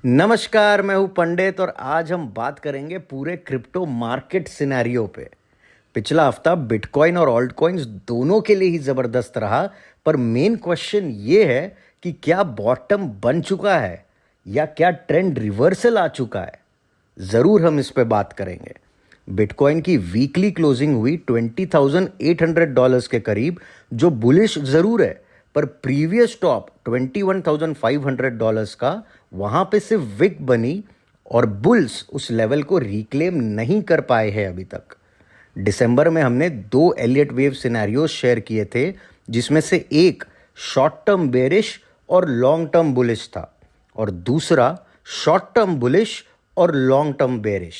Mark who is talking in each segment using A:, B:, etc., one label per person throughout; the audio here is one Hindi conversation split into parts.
A: नमस्कार, मैं हूं पंडित और आज हम बात करेंगे पूरे क्रिप्टो मार्केट सिनेरियो पे। पिछला हफ्ता बिटकॉइन और ऑल्ट कॉइन्स दोनों के लिए ही ज़बरदस्त रहा, पर मेन क्वेश्चन ये है कि क्या बॉटम बन चुका है या क्या ट्रेंड रिवर्सल आ चुका है। ज़रूर हम इस पे बात करेंगे। बिटकॉइन की वीकली क्लोजिंग हुई $20,800 के करीब, जो बुलिश ज़रूर है, पर प्रीवियस टॉप $21,500 का वहां पे सिर्फ विक बनी और बुल्स उस लेवल को रिक्लेम नहीं कर पाए हैं अभी तक। दिसंबर में हमने दो एलियट वेव सिनेरियो शेयर किए थे, जिसमें से एक शॉर्ट टर्म बेरिश और लॉन्ग टर्म बुलिश था और दूसरा शॉर्ट टर्म बुलिश और लॉन्ग टर्म बेरिश।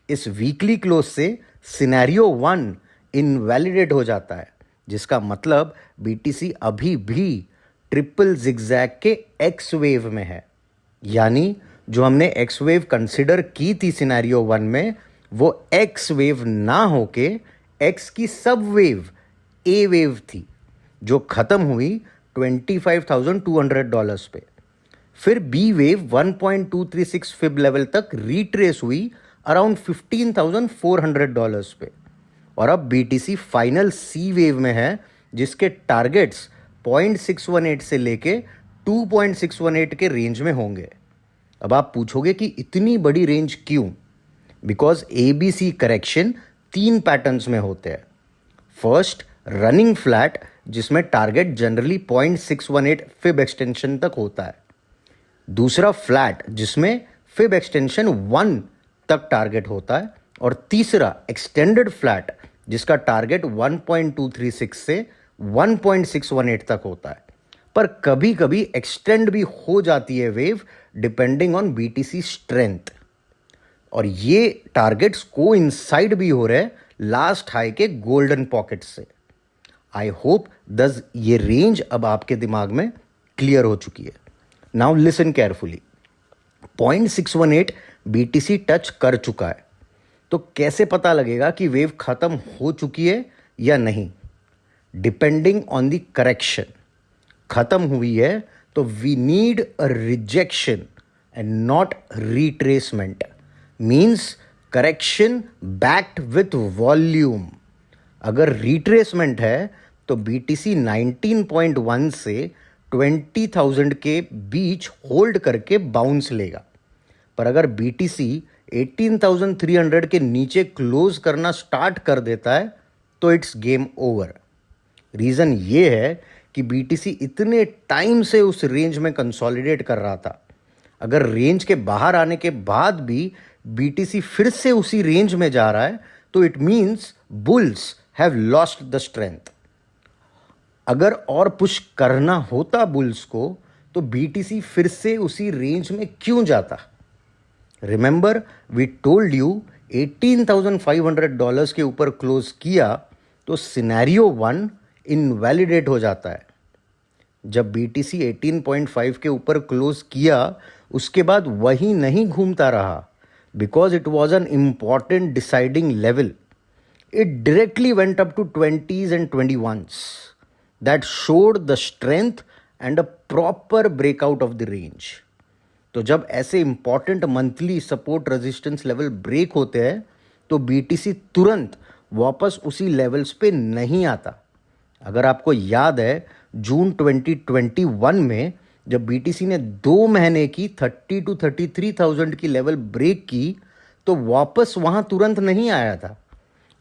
A: इस वीकली क्लोज से सिनेरियो 1 इनवैलिडेट हो जाता है, जिसका मतलब बीटीसी अभी भी ट्रिपल जिगजैग के एक्स वेव में है। यानी जो हमने एक्स वेव कंसिडर की थी सिनेरियो 1 में, वो एक्स वेव ना होके एक्स की सब वेव ए वेव थी, जो खत्म हुई $25,200 पे। फिर बी वेव 1.236 फिब लेवल तक रीट्रेस हुई अराउंड $15,400 पे। और अब बीटीसी फाइनल सी वेव में है, जिसके टारगेट्स 0.618 से लेके 2.618 के रेंज में होंगे। अब आप पूछोगे कि इतनी बड़ी रेंज क्यों? बिकॉज एबीसी करेक्शन 3 पैटर्न्स में होते हैं। फर्स्ट, रनिंग फ्लैट, जिसमें टारगेट जनरली 0.618 फिब एक्सटेंशन तक होता है। दूसरा फ्लैट, जिसमें फिब एक्सटेंशन 1 तक टारगेट होता है। और तीसरा एक्सटेंडेड फ्लैट, जिसका टारगेट 1.236 से 1.618 तक होता है। पर कभी कभी एक्सटेंड भी हो जाती है wave, depending on BTC strength. और ये टारगेट्स को इनसाइड भी हो रहे हैं लास्ट हाई के गोल्डन पॉकेट से। आई होप दस ये रेंज अब आपके दिमाग में क्लियर हो चुकी है। Now listen carefully. 0.618 BTC touch कर चुका है, तो कैसे पता लगेगा कि वेव खत्म हो चुकी है या नहीं? Depending on the correction. खत्म हुई है तो we need a rejection and not retracement. Means correction backed with volume. अगर रिट्रेसमेंट है तो बीटीसी 19.1 से 20,000 के बीच होल्ड करके बाउंस लेगा। पर अगर बीटीसी 18,300 के नीचे क्लोज करना स्टार्ट कर देता है तो इट्स गेम ओवर। रीज़न ये है कि बीटीसी इतने टाइम से उस रेंज में कंसोलिडेट कर रहा था। अगर रेंज के बाहर आने के बाद भी बीटीसी फिर से उसी रेंज में जा रहा है तो it means bulls have lost the strength. अगर और पुश करना होता बुल्स को तो बीटीसी फिर से उसी रेंज में क्यों जाता? रिमेंबर, वी टोल्ड यू $18,500 के ऊपर क्लोज किया तो सिनेरियो 1 इनवैलिडेट हो जाता है। जब बीटीसी 18.5 के ऊपर क्लोज किया, उसके बाद वही नहीं घूमता रहा, because it was an important deciding level. It directly went up to 20s and 21s that showed the strength and a proper breakout of the range. तो जब ऐसे important monthly support resistance level break होते हैं तो बीटीसी तुरंत वापस उसी लेवल्स पे नहीं आता। अगर आपको याद है, जून 2021 में जब बीटीसी ने 2 महीने की 30 to 33,000 की लेवल ब्रेक की तो वापस वहां तुरंत नहीं आया था।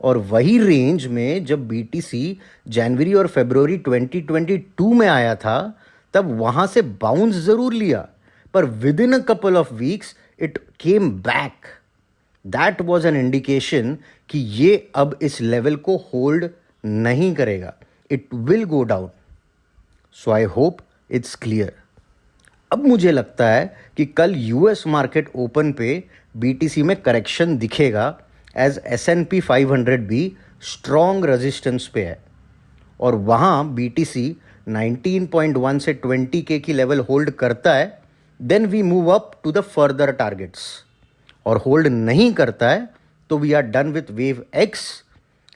A: और वही रेंज में जब बीटीसी जनवरी और फरवरी 2022 में आया था, तब वहां से बाउंस जरूर लिया, पर with in a couple of weeks it came back. That was an indication कि ये अब इस लेवल को होल्ड नहीं करेगा, it will go down. So I hope it's clear. अब मुझे लगता है कि कल यूएस मार्केट ओपन पे बीटीसी में करेक्शन दिखेगा, एज S&P 500 भी स्ट्रॉन्ग रेजिस्टेंस पे है और वहाँ बीटीसी 19.1 से 20K की लेवल होल्ड करता है, then we move up to the further targets. और होल्ड नहीं करता है तो we are done with wave X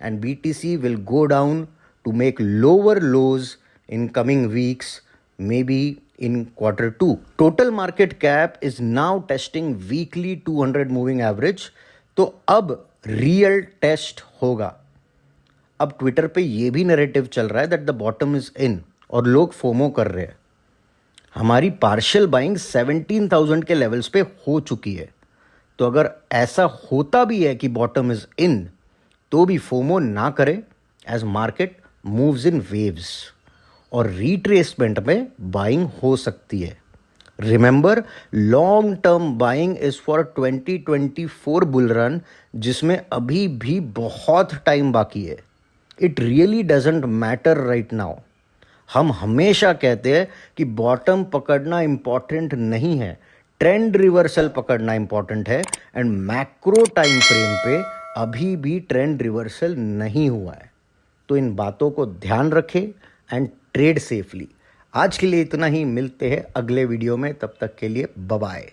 A: and BTC will go down to make lower lows in coming weeks, maybe in Q2. Total market cap is now testing weekly 200 moving average. तो अब रियल टेस्ट होगा. अब ट्विटर पे ये भी नैरेटिव चल रहा है that the bottom is in और लोग फोमो कर रहे हैं. हमारी पार्शियल बाइंग 17,000 के लेवल्स पे हो चुकी है. तो अगर ऐसा होता भी है कि बॉटम इज इन तो भी फोमो ना करें as market moves in waves और रिट्रेसमेंट में बाइंग हो सकती है. Remember, long term buying is for 2024 bull run जिसमें अभी भी बहुत टाइम बाकी है. It really doesn't matter right now. हम हमेशा कहते हैं कि बॉटम पकड़ना इंपॉर्टेंट नहीं है, ट्रेंड रिवर्सल पकड़ना इंपॉर्टेंट है. एंड मैक्रो टाइम फ्रेम पे अभी भी ट्रेंड रिवर्सल नहीं हुआ है. तो इन बातों को ध्यान रखें एंड ट्रेड सेफली. आज के लिए इतना ही. मिलते हैं अगले वीडियो में. तब तक के लिए बाय बाय.